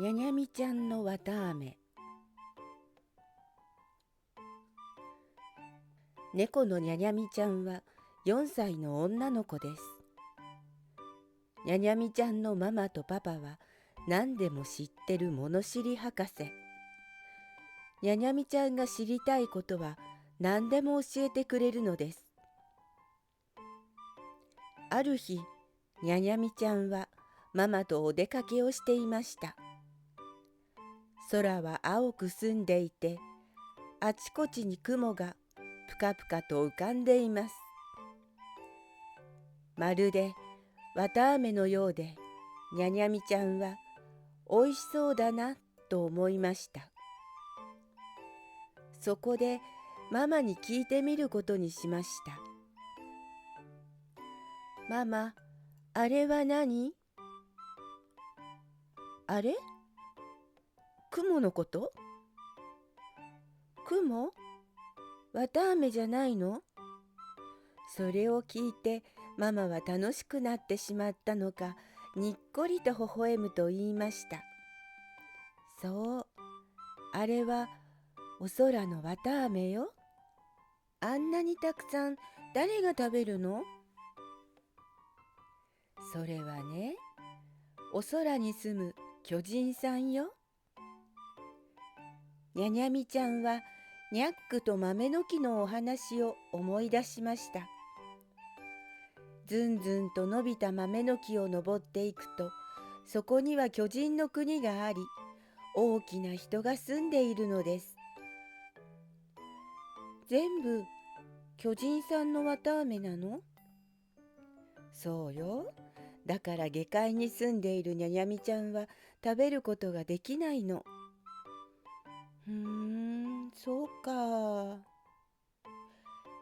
にゃにゃみちゃんのわたあめ。猫のにゃにゃみちゃんは4歳の女の子です。にゃにゃみちゃんのママとパパは何でも知ってる物知り博士。にゃにゃみちゃんが知りたいことは何でも教えてくれるのです。ある日、にゃにゃみちゃんはママとお出かけをしていました。空は青く澄んでいて、あちこちに雲がぷかぷかと浮かんでいます。まるで綿あめのようで、にゃにゃみちゃんはおいしそうだなと思いました。そこでママに聞いてみることにしました。ママ、あれは何？あれ？雲のこと？雲？綿あめじゃないの？それを聞いてママは楽しくなってしまったのか、にっこりと微笑むと言いました。そう、あれはお空の綿あめよ。あんなにたくさん誰が食べるの？それはね、お空に住む巨人さんよ。にゃにゃみちゃんはニャックと豆の木のお話を思い出しました。ずんずんと伸びた豆の木を登っていくと、そこには巨人の国があり、大きな人が住んでいるのです。全部巨人さんの綿あめなの？そうよ。だから下界に住んでいるにゃにゃみちゃんは食べることができないの。そうか。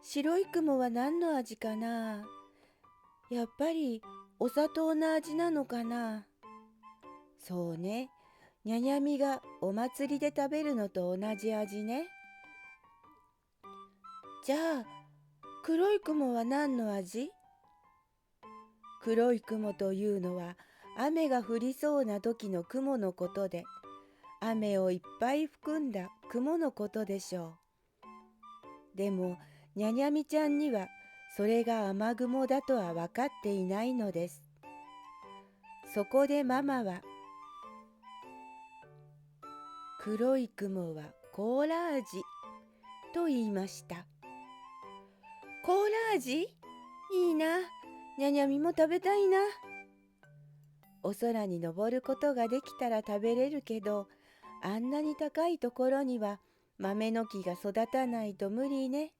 白い雲は何の味かな？やっぱりお砂糖の味なのかな？そうね。にゃにゃみがお祭りで食べるのと同じ味ね。じゃあ、黒い雲は何の味？黒い雲というのは雨が降りそうな時の雲のことで、雨をいっぱい含んだ雲のことでしょう。でも、にゃにゃみちゃんにはそれが雨雲だとは分かっていないのです。そこでママは、黒い雲はコーラ味と言いました。コーラ味？いいな。にゃにゃみも食べたいな。お空に登ることができたら食べれるけど、あんなに高いところには豆の木が育たないと無理ね。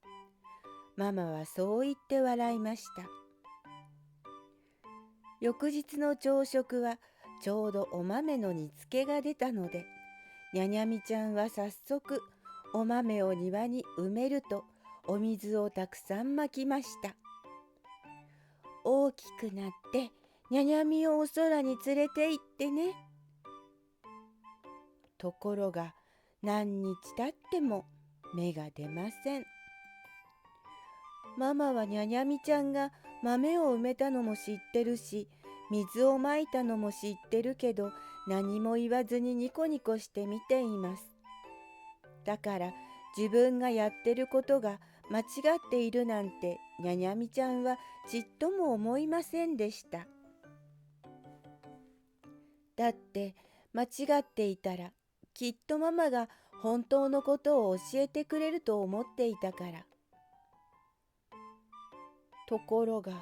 ママはそう言って笑いました。翌日の朝食はちょうどお豆の煮つけが出たので、にゃにゃみちゃんは早速お豆を庭に埋めるとお水をたくさんまきました。大きくなってにゃにゃみをお空に連れて行ってね。ところが何日経っても芽が出ません。ママはにゃにゃみちゃんが豆を埋めたのも知ってるし、水をまいたのも知ってるけど、何も言わずにニコニコして見ています。だから自分がやってることが間違っているなんてにゃにゃみちゃんはちっとも思いませんでした。だって間違っていたらきっとママが本当のことを教えてくれると思っていたから。ところが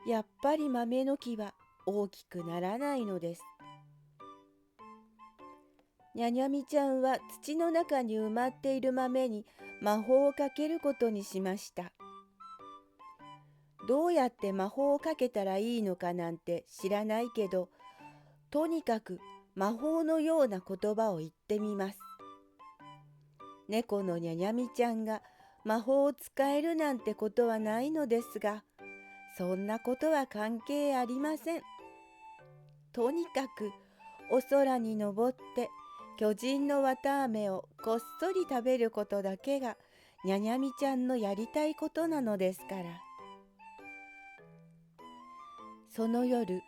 やっぱり豆の木は大きくならないのです。にゃにゃみちゃんは土の中に埋まっている豆に魔法をかけることにしました。どうやって魔法をかけたらいいのかなんて知らないけど、とにかく魔法のような言葉を言ってみます。猫のにゃにゃみちゃんが魔法を使えるなんてことはないのですが、そんなことは関係ありません。とにかくお空に登って巨人の綿あめをこっそり食べることだけがにゃにゃみちゃんのやりたいことなのですから。その夜、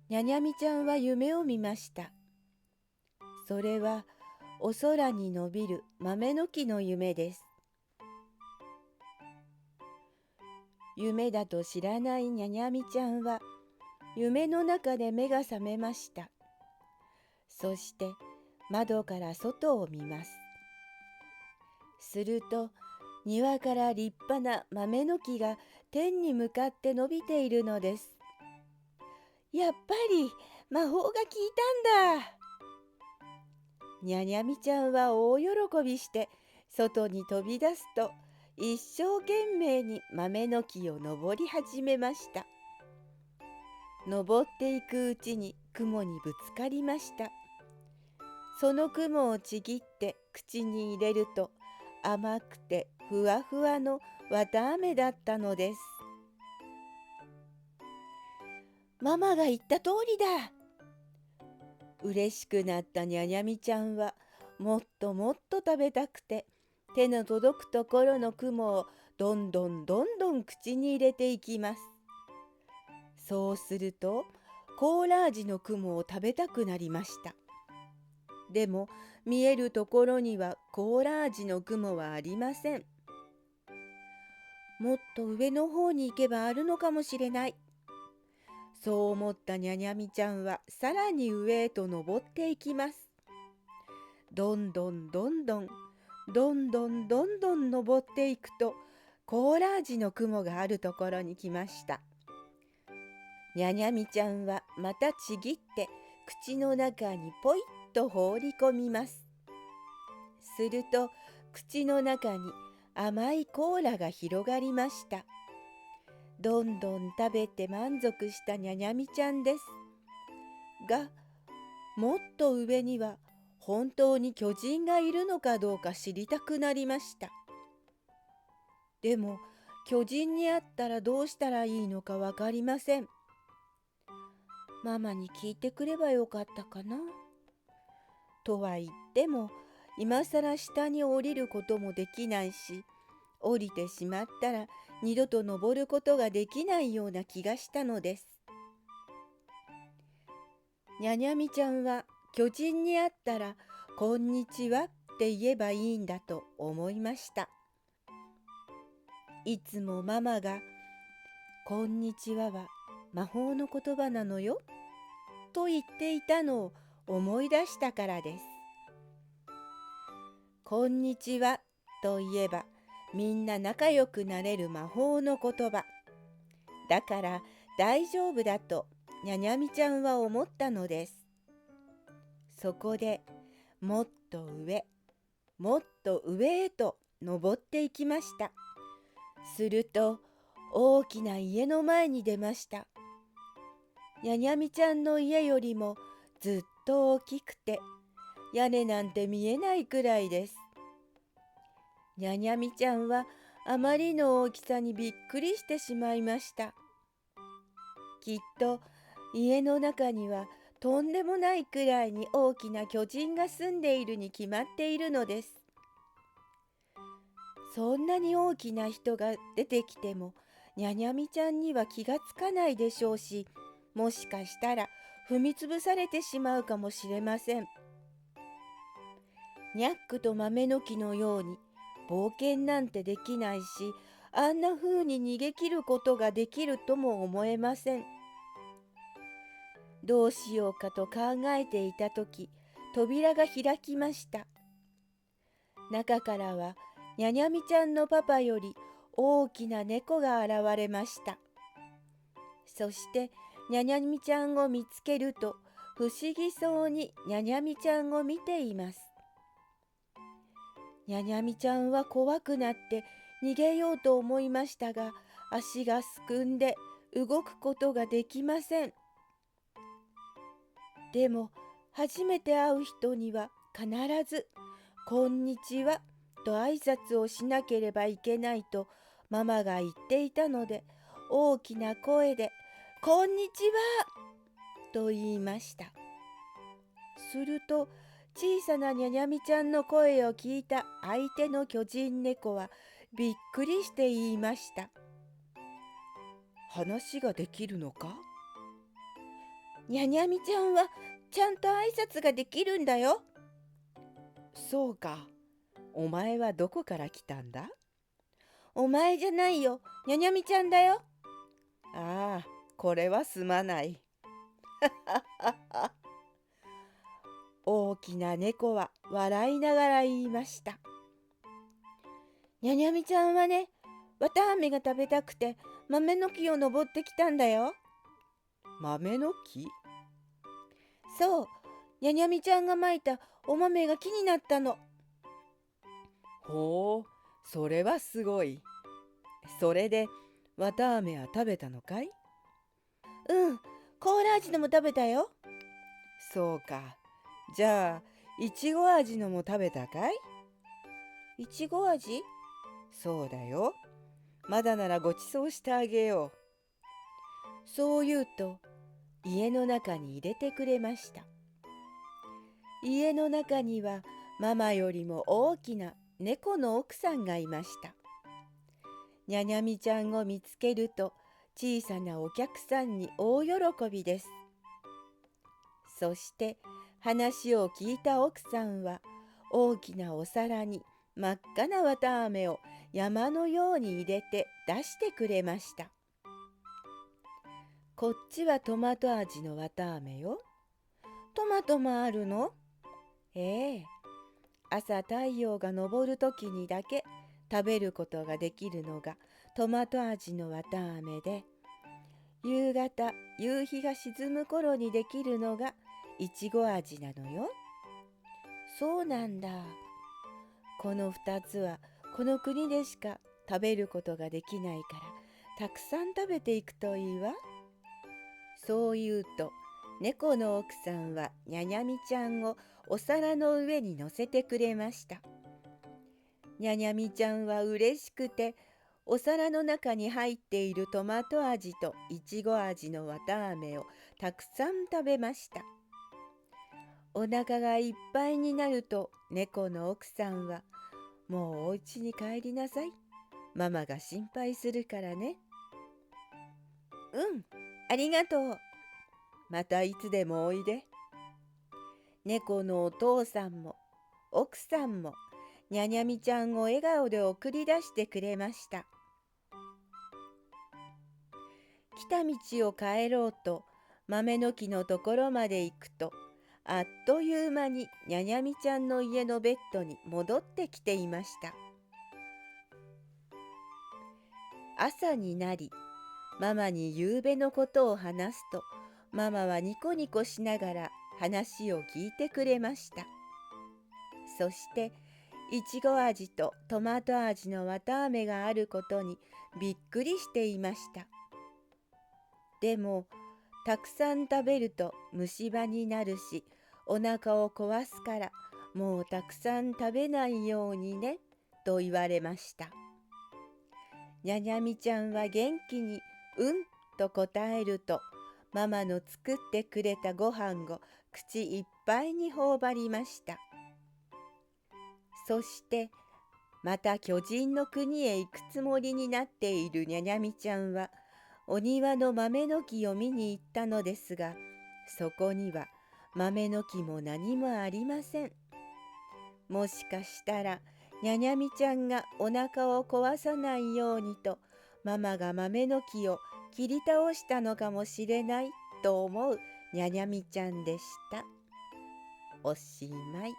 にゃにゃみちゃんは夢を見ました。それはお空に伸びる豆の木の夢です。夢だと知らないにゃにゃみちゃんは夢の中で目が覚めました。そして窓から外を見ます。すると庭から立派な豆の木が天に向かって伸びているのです。やっぱり魔法が効いたんだ。にゃにゃみちゃんは大喜びして外に飛び出すと、一生懸命に豆の木を登り始めました。登っていくうちに雲にぶつかりました。その雲をちぎって口に入れると、甘くてふわふわの綿あめだったのです。ママが言った通りだ。嬉しくなったにゃにゃみちゃんはもっともっと食べたくて、手の届くところの雲をどんどん口に入れていきます。そうするとコーラ味の雲を食べたくなりました。でも見えるところにはコーラ味の雲はありません。もっと上の方に行けばあるのかもしれない。そう思ったにゃにゃみちゃんはさらに上へと登っていきます。どんどん登っていくと、コーラ味の雲があるところに来ました。にゃにゃみちゃんはまたちぎって口の中にポイッと放り込みます。すると口の中に甘いコーラが広がりました。どんどん食べて満足したにゃにゃみちゃんです。が、もっと上には本当に巨人がいるのかどうか知りたくなりました。でも巨人に会ったらどうしたらいいのかわかりません。ママに聞いてくればよかったかな。とは言っても今さら下に降りることもできないし、降りてしまったら二度と登ることができないような気がしたのです。にゃにゃみちゃんは巨人に会ったらこんにちはって言えばいいんだと思いました。いつもママがこんにちはは魔法の言葉なのよと言っていたのを思い出したからです。こんにちはといえばみんな仲良くなれる魔法の言葉だから大丈夫だとにゃにゃみちゃんは思ったのです。そこでもっと上へと登っていきました。すると大きな家の前に出ました。にゃにゃみちゃんの家よりもずっと大きくて屋根なんて見えないくらいです。にゃにゃみちゃんはあまりの大きさにびっくりしてしまいました。きっと家の中にはとんでもないくらいに大きな巨人が住んでいるに決まっているのです。そんなに大きな人が出てきてもにゃにゃみちゃんには気がつかないでしょうし、もしかしたら踏みつぶされてしまうかもしれません。ニャックと豆の木のように冒険なんてできないし、あんな風に逃げ切ることができるとも思えません。どうしようかと考えていたとき、扉が開きました。中からはにゃにゃみちゃんのパパより大きな猫が現れました。そしてにゃにゃみちゃんを見つけると不思議そうににゃにゃみちゃんを見ています。にゃにゃみちゃんは怖くなって逃げようと思いましたが、足がすくんで動くことができません。でも初めて会う人には必ず「こんにちは」と挨拶をしなければいけないとママが言っていたので、大きな声で「こんにちは」と言いました。すると小さなにゃにゃみちゃんの声を聞いた相手の巨人猫はびっくりして言いました。話ができるのか？にゃにゃみちゃんはちゃんと挨拶ができるんだよ。そうか。お前はどこから来たんだ？お前じゃないよ。にゃにゃみちゃんだよ。ああ、これはすまない。大きな猫は笑いながら言いました。にゃにゃみちゃんはね、綿あめが食べたくて豆の木を登ってきたんだよ。豆の木？そう、にゃにゃみちゃんがまいたお豆が木になったの。ほう、それはすごい。それで綿あめは食べたのかい？うん、コーラ味のも食べたよ。そうか。じゃあ、いちご味のも食べたかい？いちご味？そうだよ。まだならごちそうしてあげよう。そう言うと、家の中に入れてくれました。家の中にはママよりも大きな猫の奥さんがいました。にゃにゃみちゃんを見つけると小さなお客さんに大喜びです。そして話を聞いた奥さんは大きなお皿に真っ赤な綿あめを山のように入れて出してくれました。こっちはトマト味の綿あめよ。トマトもあるの？ええ。朝太陽が昇る時にだけ食べることができるのがトマト味の綿あめで、夕方夕日が沈む頃にできるのがいちご味なのよ。そうなんだ。この2つはこの国でしか食べることができないからたくさん食べていくといいわ。そう言うと猫の奥さんはにゃにゃみちゃんをお皿の上に乗せてくれました。にゃにゃみちゃんはうれしくてお皿の中に入っているトマト味といちご味の綿あめをたくさん食べました。お腹がいっぱいになると猫の奥さんはもうお家に帰りなさい。ママが心配するからね。うん、ありがとう。またいつでもおいで。猫のお父さんも奥さんもにゃにゃみちゃんを笑顔で送り出してくれました。来た道を帰ろうと豆の木のところまで行くと、あっという間ににゃにゃみちゃんの家のベッドに戻ってきていました。朝になり、ママに夕べのことを話すと、ママはニコニコしながら話を聞いてくれました。そしていちご味とトマト味の綿あめがあることにびっくりしていました。でもたくさん食べると虫歯になるしお腹を壊すからもうたくさん食べないようにねと言われました。にゃにゃみちゃんは元気にうんと答えるとママの作ってくれたご飯を口いっぱいに頬張りました。そしてまた巨人の国へ行くつもりになっているにゃにゃみちゃんはお庭の豆の木を見に行ったのですが、そこには豆の木も何もありません。もしかしたらにゃにゃみちゃんがお腹を壊さないようにとママが豆の木を切り倒したのかもしれないと思うにゃにゃみちゃんでした。おしまい。